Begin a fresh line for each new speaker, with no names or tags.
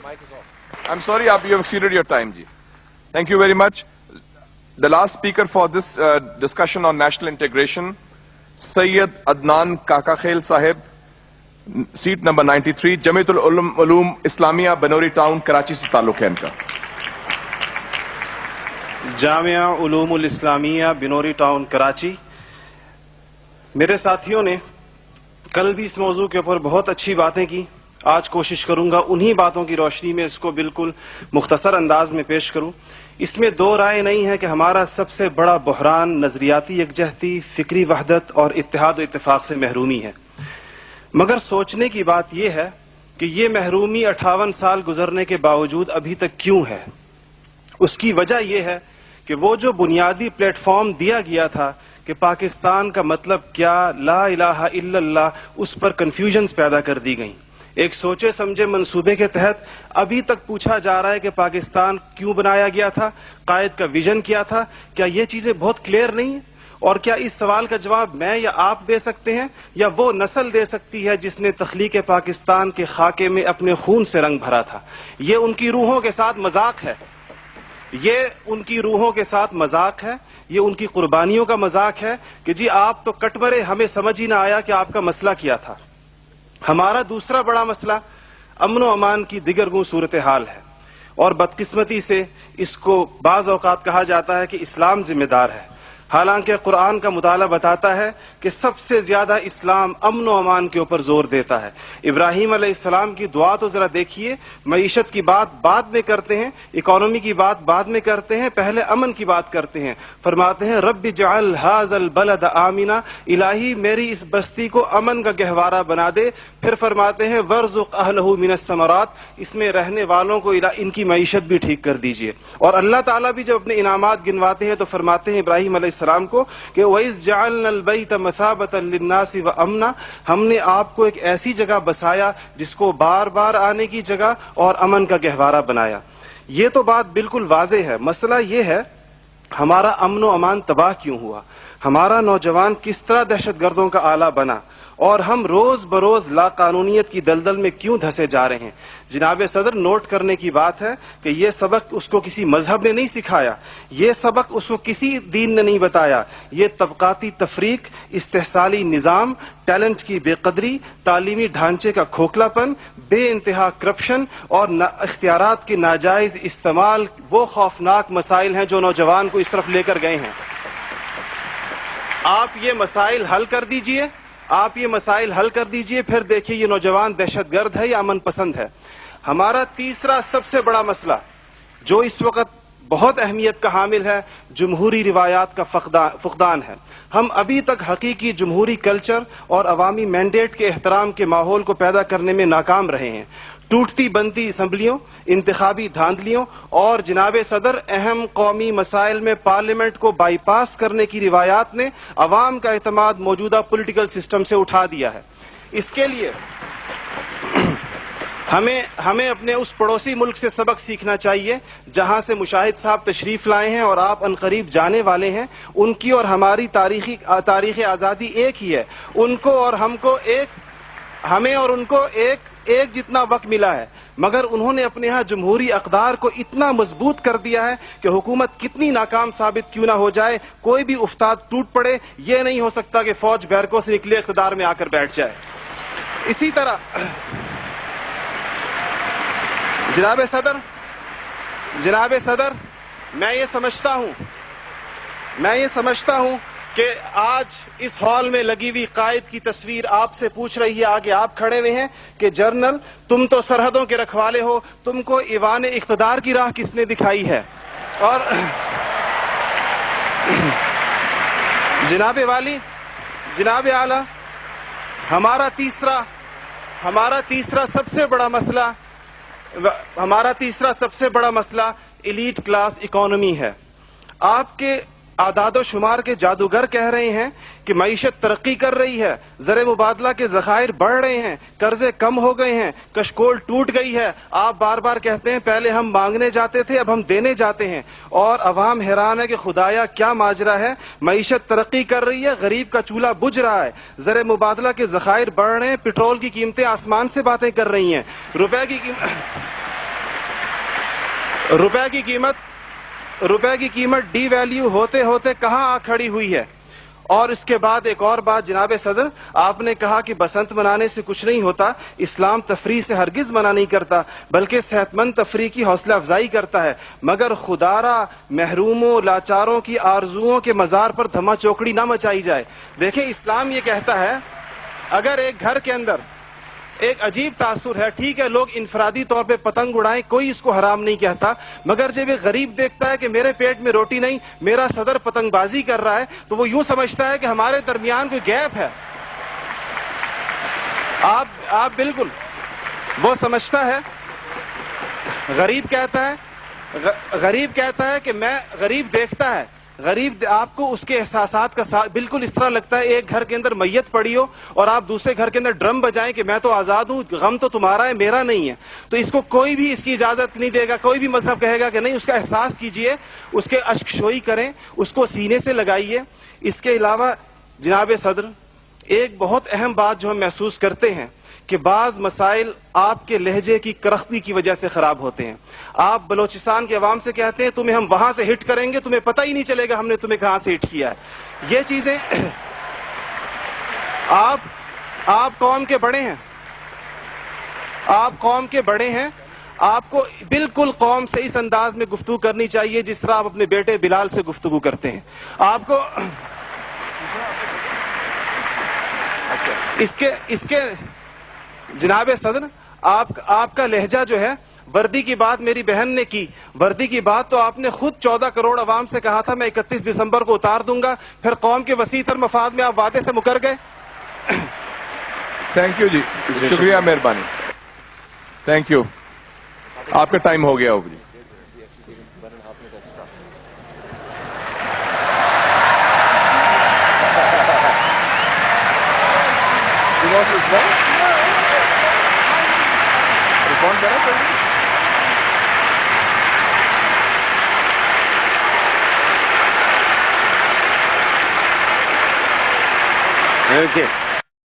I'm sorry, you have exceeded your time, ji. Thank you very much. The last speaker for this discussion on national integration, Sayyid Adnan Kakakhail Sahib, seat number 93, Jamiatul Ulum Islamia, Banori Town, Karachi se ताल्लुक है इनका.
Jamia उलूमुल Islamia Binori town Karachi. मेरे साथियों ने कल भी इस मौजू के ऊपर बहुत अच्छी बातें की. आज कोशिश करूंगा उन्हीं बातों की रोशनी में इसको बिल्कुल मुख्तसर अंदाज में पेश करूं. इसमें दो राय नहीं है कि हमारा सबसे बड़ा बहरान नजरियाती यकजहती, फिक्री वहदत और इत्तेहाद व इत्तेफाक से महरूमी है. मगर सोचने की बात यह है कि ये महरूमी 58 साल गुजरने के बावजूद अभी तक क्यों है. उसकी वजह यह है कि वो जो बुनियादी प्लेटफॉर्म दिया गया था कि पाकिस्तान का मतलब क्या, ला इलाहा इल्लल्लाह, उस पर कंफ्यूजन्स पैदा कर दी गई. एक सोचे समझे मंसूबे के तहत अभी तक पूछा जा रहा है कि पाकिस्तान क्यों बनाया गया था, कायद का विजन क्या था. क्या ये चीजें बहुत क्लियर नहीं है? और क्या इस सवाल का जवाब मैं या आप दे सकते हैं या वो नस्ल दे सकती है जिसने तख्लीक पाकिस्तान के खाके में अपने खून से रंग भरा था. ये उनकी रूहों के साथ मजाक है. ये उनकी रूहों के साथ मजाक है. ये उनकी कुर्बानियों का मजाक है कि जी आप तो कट मरे, हमें समझ ही ना आया कि आपका मसला क्या था. हमारा दूसरा बड़ा मसला अमन व अमान की दिगरगू सूरत हाल है. और बदकिस्मती से इसको बाज़ औक़ात कहा जाता है कि इस्लाम जिम्मेदार है. हालांकि कुरान का मुताला बताता है कि सबसे ज्यादा इस्लाम अमन व अमान के ऊपर जोर देता है. इब्राहीम अलैहिस्सलाम की दुआ तो जरा देखिए. मईशत की बात बाद में करते हैं, इकोनॉमी की बात बाद में करते हैं, पहले अमन की बात करते हैं. फरमाते हैं रब्बि जअल हाज़ल बलद आमिना, इलाही मेरी इस बस्ती को अमन का गहवारा बना दे. फिर फरमाते हैं वर्ज़ुक़ अहलहू मिनस समरात, इसमें रहने वालों को इनकी मईशत भी ठीक कर दीजिए. और अल्लाह ताला भी जब अपने इनामात गिनवाते हैं तो फरमाते हैं इब्राहीम अलैहिस्सलाम को कि वइज़ जअलनल बैत मसाबतन लिन्नासि व अमना, हमने आपको एक ऐसी जगह बसाया जिसको बार बार आने की जगह और अमन का गहवारा बनाया. ये तो बात बिल्कुल वाज़ेह है. मसला ये है हमारा अमन व अमान तबाह क्यों हुआ, हमारा नौजवान किस तरह दहशतगर्दों का आला बना, और हम रोज बरोज लाकानूनियत की दलदल में क्यों धंसे जा रहे हैं. जनाब सदर, नोट करने की बात है कि ये सबक उसको किसी मजहब ने नहीं सिखाया, ये सबक उसको किसी दीन ने नहीं बताया. ये तबकाती तफरीक, इस्तेहसाली निज़ाम, टैलेंट की बेकदरी, तालीमी ढांचे का खोखलापन, बे इंतहा करप्शन और इख्तियारात के नाजायज इस्तेमाल वो खौफनाक मसाइल हैं जो नौजवान को इस तरफ लेकर गए हैं. आप ये मसाइल हल कर दीजिए, आप ये मसाइल हल कर दीजिए, फिर देखिए ये नौजवान दहशतगर्द है या अमन पसंद है. हमारा तीसरा सबसे बड़ा मसला जो इस वक्त बहुत अहमियत का हामिल है, जमहूरी रिवायात का फुकदान है. हम अभी तक हकीकी जमहूरी कल्चर और अवामी मैंडेट के एहतराम के माहौल को पैदा करने में नाकाम रहे हैं. टूटती बनती असम्बलियों, इंतखाबी धांधलियों और जनाब सदर अहम कौमी मसाइल में पार्लियामेंट को बाईपास करने की रिवायात ने अवाम का एतमाद मौजूदा पॉलिटिकल सिस्टम से उठा दिया है. इसके लिए हमें अपने उस पड़ोसी मुल्क से सबक सीखना चाहिए जहां से मुशाहिद साहब तशरीफ लाए हैं और आप अनकरीब जाने वाले हैं. उनकी और हमारी तारीख आज़ादी एक ही है. उनको और हमको हमें और उनको एक जितना वक्त मिला है, मगर उन्होंने अपने यहाँ जमहूरी अक़दार को इतना मजबूत कर दिया है कि हुकूमत कितनी नाकाम साबित क्यों ना हो जाए, कोई भी उफ्ताद टूट पड़े, ये नहीं हो सकता कि फौज बैरकों से निकले इक़्तिदार में आकर बैठ जाए. इसी तरह जनाब सदर, मैं ये समझता हूं कि आज इस हॉल में लगी हुई कायद की तस्वीर आपसे पूछ रही है, आगे आप खड़े हुए हैं कि जनरल तुम तो सरहदों के रखवाले हो, तुमको ईवान इख्तिदार की राह किसने दिखाई है. और जनाब आला, हमारा तीसरा सबसे बड़ा मसला एलीट क्लास इकोनॉमी है. आपके आदादो शुमार के जादूगर कह रहे हैं कि मईशत तरक्की कर रही है, ज़र मुबादला के ज़खायर बढ़ रहे हैं, कर्जे कम हो गए हैं, कशकोल टूट गई है. आप बार बार कहते हैं पहले हम मांगने जाते थे, अब हम देने जाते हैं. और अवाम हैरान है कि खुदाया क्या माजरा है. मईशत तरक्की कर रही है, गरीब का चूल्हा बुझ रहा है, ज़र मुबादला के ज़खायर बढ़ रहे हैं, पेट्रोल की कीमतें आसमान से बातें कर रही हैं, रुपए की روپے کی قیمت ڈی ویلیو ہوتے ہوتے کہاں آ کھڑی ہوئی ہے. اور اس کے بعد ایک اور بات جناب صدر, آپ نے کہا کہ بسنت منانے سے کچھ نہیں ہوتا. اسلام تفریح سے ہرگز منع نہیں کرتا, بلکہ صحت مند تفریح کی حوصلہ افزائی کرتا ہے, مگر خدارا محروموں لاچاروں کی آرزوؤں کے مزار پر دھما چوکڑی نہ مچائی جائے. دیکھیں اسلام یہ کہتا ہے اگر ایک گھر کے اندر ایک عجیب تاثر ہے, ٹھیک ہے لوگ انفرادی طور پہ پتنگ اڑائیں, کوئی اس کو حرام نہیں کہتا, مگر جب ایک غریب دیکھتا ہے کہ میرے پیٹ میں روٹی نہیں, میرا صدر پتنگ بازی کر رہا ہے, تو وہ یوں سمجھتا ہے کہ ہمارے درمیان کوئی گیپ ہے. آپ بالکل وہ سمجھتا ہے, غریب کہتا ہے کہ میں, غریب دیکھتا ہے, غریب آپ کو اس کے احساسات کا بالکل اس طرح لگتا ہے ایک گھر کے اندر میت پڑی ہو اور آپ دوسرے گھر کے اندر ڈرم بجائیں کہ میں تو آزاد ہوں, غم تو تمہارا ہے میرا نہیں ہے. تو اس کو کوئی بھی اس کی اجازت نہیں دے گا, کوئی بھی مذہب کہے گا کہ نہیں, اس کا احساس کیجئے, اس کے اشک شوئی کریں, اس کو سینے سے لگائیے. اس کے علاوہ جناب صدر ایک بہت اہم بات جو ہم محسوس کرتے ہیں کہ بعض مسائل آپ کے لہجے کی کرختی کی وجہ سے خراب ہوتے ہیں. آپ بلوچستان کے عوام سے کہتے ہیں تمہیں ہم وہاں سے ہٹ کریں گے, تمہیں پتہ ہی نہیں چلے گا ہم نے تمہیں کہاں سے ہٹ کیا ہے. یہ چیزیں آپ قوم کے بڑے ہیں, آپ کو بالکل قوم سے اس انداز میں گفتگو کرنی چاہیے جس طرح آپ اپنے بیٹے بلال سے گفتگو کرتے ہیں. آپ کو اس کے جناب صدر آپ کا لہجہ جو ہے, وردی کی بات میری بہن نے کی, وردی کی بات تو آپ نے خود 14 کروڑ عوام سے کہا تھا میں 31 دسمبر کو اتار دوں گا, پھر قوم کے وسیع تر مفاد میں آپ وعدے سے مکر گئے.
تھینک یو جی, شکریہ, مہربانی, تھینک یو. آپ کا ٹائم ہو گیا ہوگا جی.
Okay.